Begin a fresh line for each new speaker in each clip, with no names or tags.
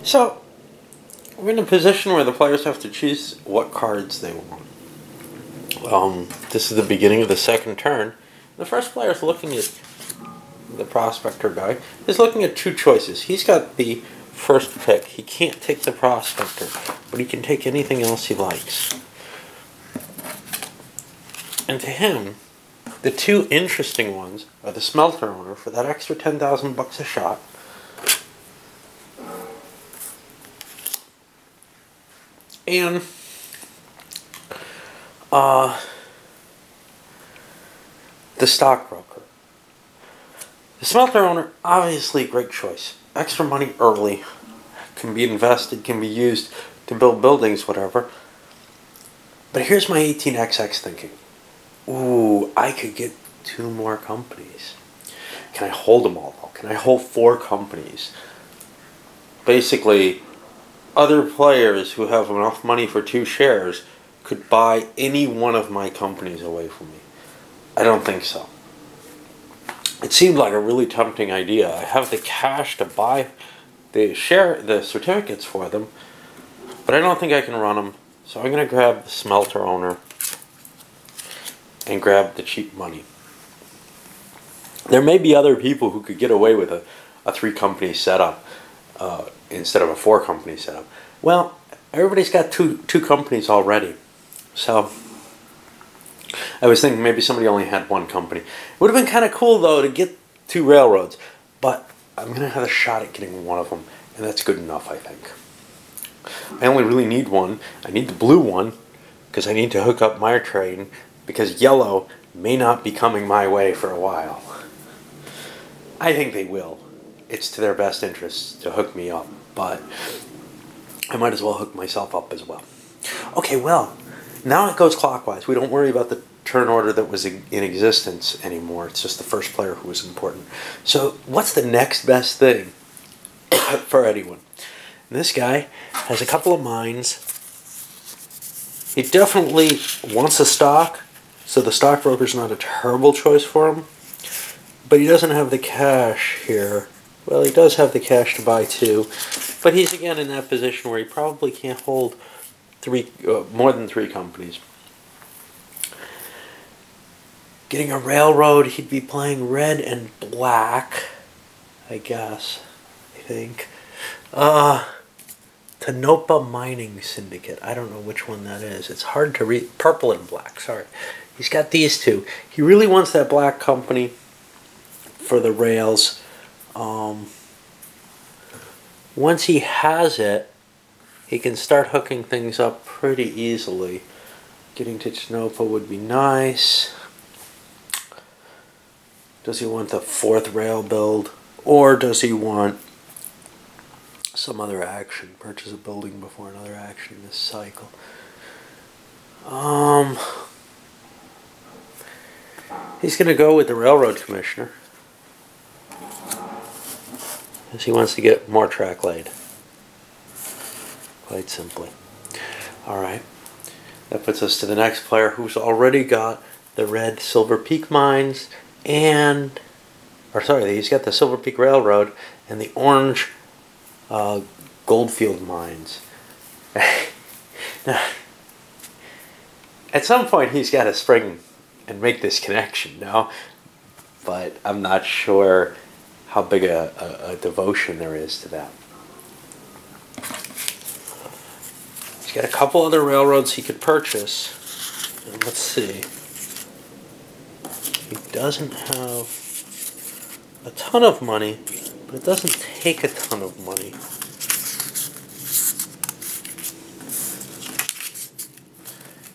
So, we're in a position where the players have to choose what cards they want. This is the beginning of the second turn. The first player is looking at the prospector guy. Is looking at two choices. He's got the first pick. He can't take the prospector, but he can take anything else he likes. And to him, the two interesting ones are the smelter owner for that extra 10,000 bucks a shot, and the stockbroker. The smelter owner, obviously a great choice. Extra money early, can be invested, can be used to build buildings, whatever. But here's my 18XX thinking. Ooh, I could get 2 more companies. Can I hold them all though? Can I hold 4 companies? Basically, other players who have enough money for 2 shares could buy any one of my companies away from me. I don't think so. It seemed like a really tempting idea. I have the cash to buy the certificates for them, but I don't think I can run them. So I'm going to grab the smelter owner and grab the cheap money. There may be other people who could get away with a 3-company setup instead of a 4-company setup. Well, everybody's got two companies already. So I was thinking maybe somebody only had 1 company. It would have been kind of cool though to get 2 railroads, but I'm going to have a shot at getting 1 of them, and that's good enough, I think. I only really need 1. I need the blue one because I need to hook up my train, because yellow may not be coming my way for a while. I think they will. It's to their best interest to hook me up, but I might as well hook myself up as well. Okay, well, now it goes clockwise. We don't worry about the turn order that was in existence anymore. It's just the first player who was important. So what's the next best thing for anyone? And this guy has a couple of mines. He definitely wants a stock, so the stockbroker's not a terrible choice for him. But he doesn't have the cash here. Well, he does have the cash to buy 2, but he's again in that position where he probably can't hold more than 3 companies. Getting a railroad, he'd be playing red and black, I guess. I think. Tonopah Mining Syndicate. I don't know which one that is. It's hard to read. Purple and black, sorry. He's got these 2. He really wants that black company for the rails. Once he has it, he can start hooking things up pretty easily. Getting to Tonopah would be nice. Does he want the 4th rail build? Or does he want some other action? Purchase a building before another action in this cycle. He's going to go with the railroad commissioner, because he wants to get more track laid. Quite simply. Alright. That puts us to the next player, who's already got the red Silver Peak mines and... he's got the Silver Peak Railroad and the orange Goldfield mines. Now, at some point he's got to spring and make this connection now, but I'm not sure how big a devotion there is to that. He's got a couple other railroads he could purchase. And let's see. He doesn't have a ton of money, but it doesn't take a ton of money.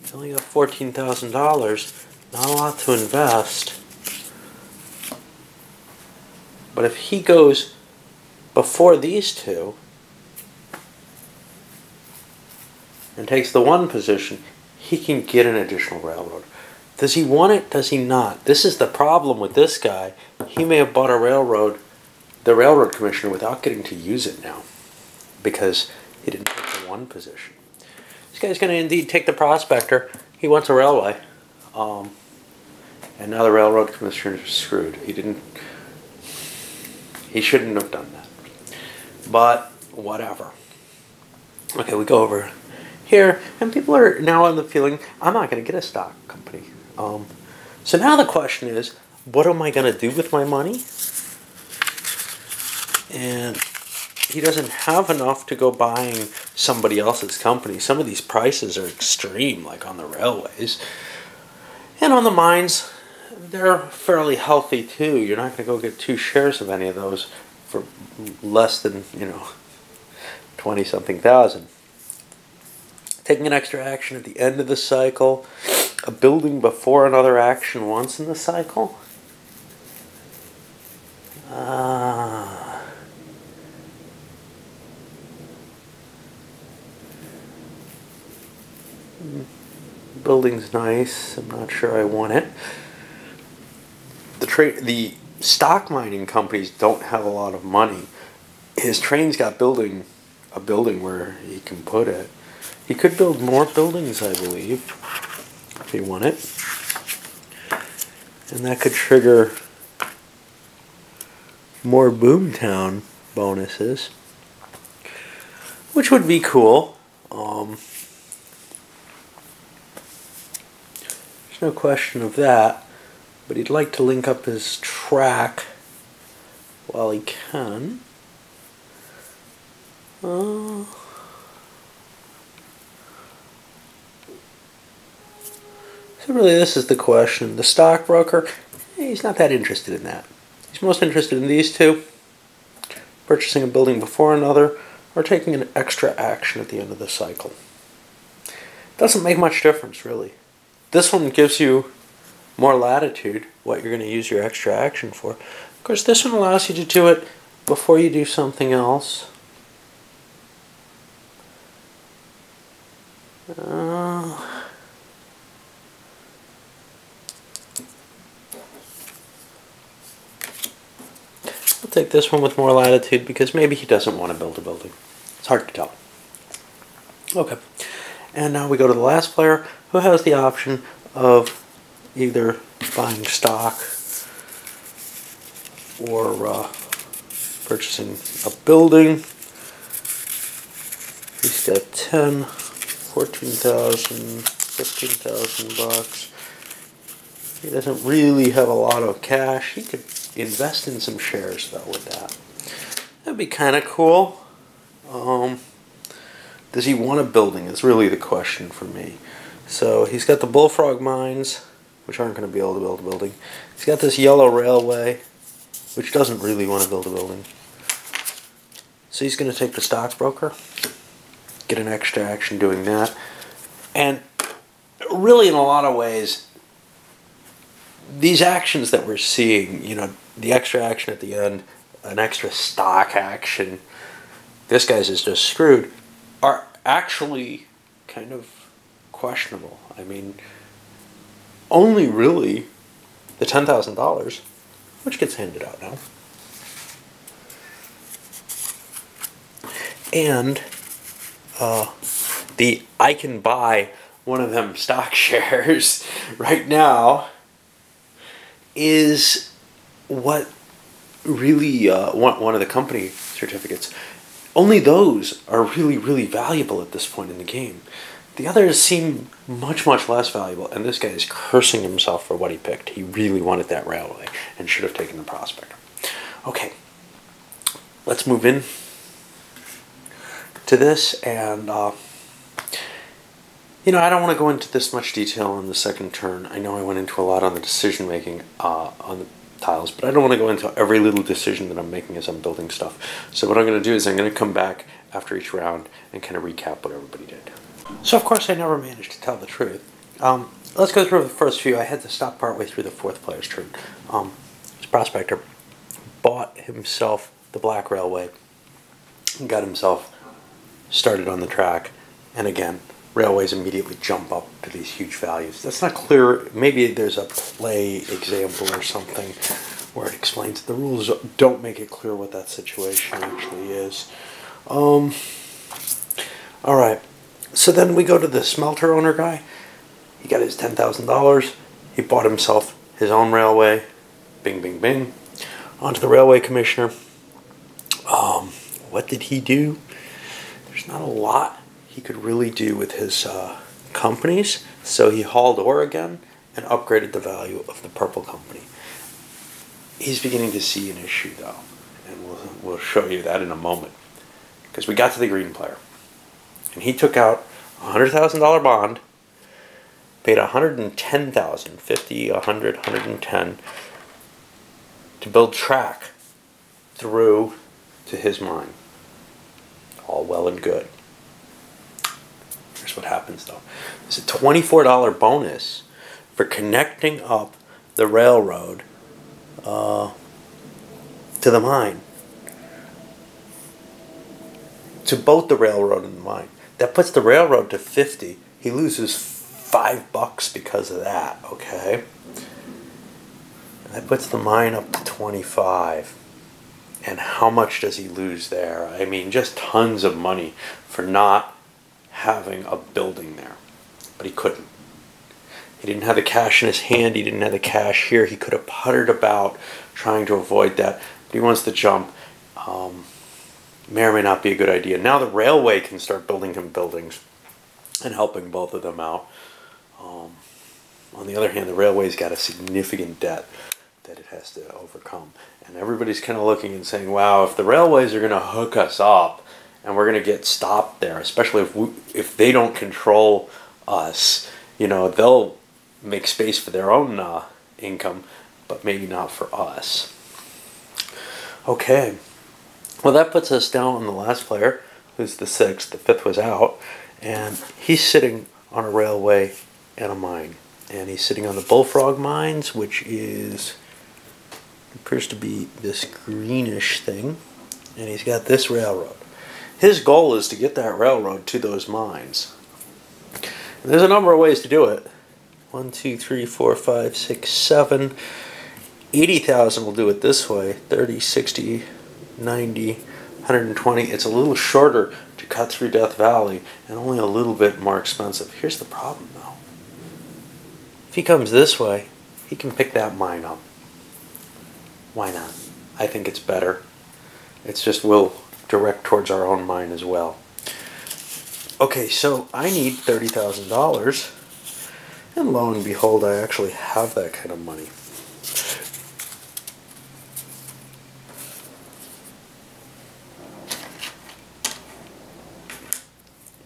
He's only got $14,000, not a lot to invest. But if he goes before these 2 and takes the 1 position, he can get an additional railroad. Does he want it? Does he not? This is the problem with this guy. He may have bought a railroad, the railroad commissioner, without getting to use it now, because he didn't take the 1 position. This guy's going to indeed take the prospector. He wants a railway. And now the railroad commissioner is screwed. He shouldn't have done that. But whatever. Okay, we go over here, and people are now on the feeling, I'm not going to get a stock company. So now the question is, what am I going to do with my money? And he doesn't have enough to go buying somebody else's company. Some of these prices are extreme, like on the railways. And on the mines, they're fairly healthy too. You're not going to go get 2 shares of any of those for less than, 20-something thousand. Taking an extra action at the end of the cycle, a building before another action once in the cycle. Building's nice. I'm not sure I want it. The stock mining companies don't have a lot of money. His train's got a building where he can put it. He could build more buildings, I believe, if he wanted. And that could trigger more Boomtown bonuses, which would be cool. There's no question of that, but he'd like to link up his track while he can. So really this is the question. The stockbroker, he's not that interested in that. He's most interested in these two, purchasing a building before another, or taking an extra action at the end of the cycle. Doesn't make much difference, really. This one gives you more latitude, what you're going to use your extra action for. Of course, this one allows you to do it before you do something else. I'll take this one with more latitude because maybe he doesn't want to build a building. It's hard to tell. Okay. And now we go to the last player who has the option of either buying stock or purchasing a building. He's got 10, 14,000, 15,000 bucks. He doesn't really have a lot of cash. He could invest in some shares though with that. That'd be kind of cool. Does he want a building is really the question for me. So he's got the Bullfrog mines, which aren't going to be able to build a building. He's got this yellow railway, which doesn't really want to build a building. So he's going to take the stockbroker, get an extra action doing that. And really in a lot of ways, these actions that we're seeing, the extra action at the end, an extra stock action, this guy's is just screwed, are actually kind of questionable. I mean, only really the $10,000, which gets handed out now, and the I can buy one of them stock shares right now is what really one of the company certificates. Only those are really, really valuable at this point in the game. The others seem much, much less valuable, and this guy is cursing himself for what he picked. He really wanted that railway and should have taken the prospector. Okay, let's move in to this, and I don't want to go into this much detail in the second turn. I know I went into a lot on the decision making on the tiles, but I don't want to go into every little decision that I'm making as I'm building stuff. So what I'm going to do is I'm going to come back after each round and kind of recap what everybody did. So of course I never managed to tell the truth. Let's go through the first few. I had to stop partway through the fourth player's turn. This prospector bought himself the Black Railway and got himself started on the track, and again, railways immediately jump up to these huge values. That's not clear. Maybe there's a play example or something where it explains the rules. Don't make it clear what that situation actually is. Alright, so then we go to the smelter owner guy. He got his $10,000. He bought himself his own railway. Bing, bing, bing. On to the railway commissioner. What did he do? there's not a lot he could really do with his companies, so he hauled ore again and upgraded the value of the purple company. He's beginning to see an issue though, and we'll show you that in a moment. Because we got to the green player, and he took out a $100,000 bond, paid $110,000, 50, 100, 110, to build track through to his mine. All well and good. Here's what happens though. There's a $24 bonus for connecting up the railroad to the mine. To both the railroad and the mine. That puts the railroad to 50. He loses $5 because of that, okay? And that puts the mine up to 25. And how much does he lose there? I mean, just tons of money for not having a building there. But he couldn't. He didn't have the cash in his hand. He didn't have the cash here. He could have puttered about trying to avoid that. But he wants to jump. May or may not be a good idea. Now the railway can start building him buildings and helping both of them out. On the other hand, the railway's got a significant debt that it has to overcome. And everybody's kind of looking and saying, wow, if the railways are going to hook us up and we're going to get stopped there, especially if they don't control us, you know, they'll make space for their own income, but maybe not for us. Okay. Well, that puts us down on the last player, who's the 6th. The 5th was out. And he's sitting on a railway and a mine. And he's sitting on the Bullfrog mines, which appears to be this greenish thing. And he's got this railroad. His goal is to get that railroad to those mines. And there's a number of ways to do it. 1, 2, 3, 4, 5, 6, 7. 80,000 will do it this way. 30, 60, 90, 120. It's a little shorter to cut through Death Valley and only a little bit more expensive. Here's the problem though. If he comes this way, he can pick that mine up. Why not? I think it's better. It's just we'll direct towards our own mine as well. Okay, so I need $30,000, and lo and behold, I actually have that kind of money.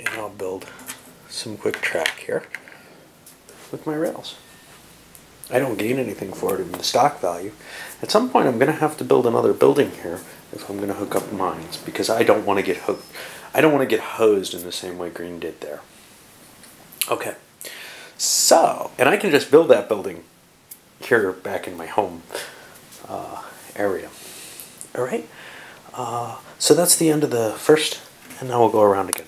And I'll build some quick track here with my rails. I don't gain anything for it in the stock value. At some point I'm going to have to build another building here if I'm going to hook up mines, because I don't want to get hooked. I don't want to get hosed in the same way Green did there. Okay. So, and I can just build that building here back in my home area. Alright? So that's the end of the first, and now we'll go around again.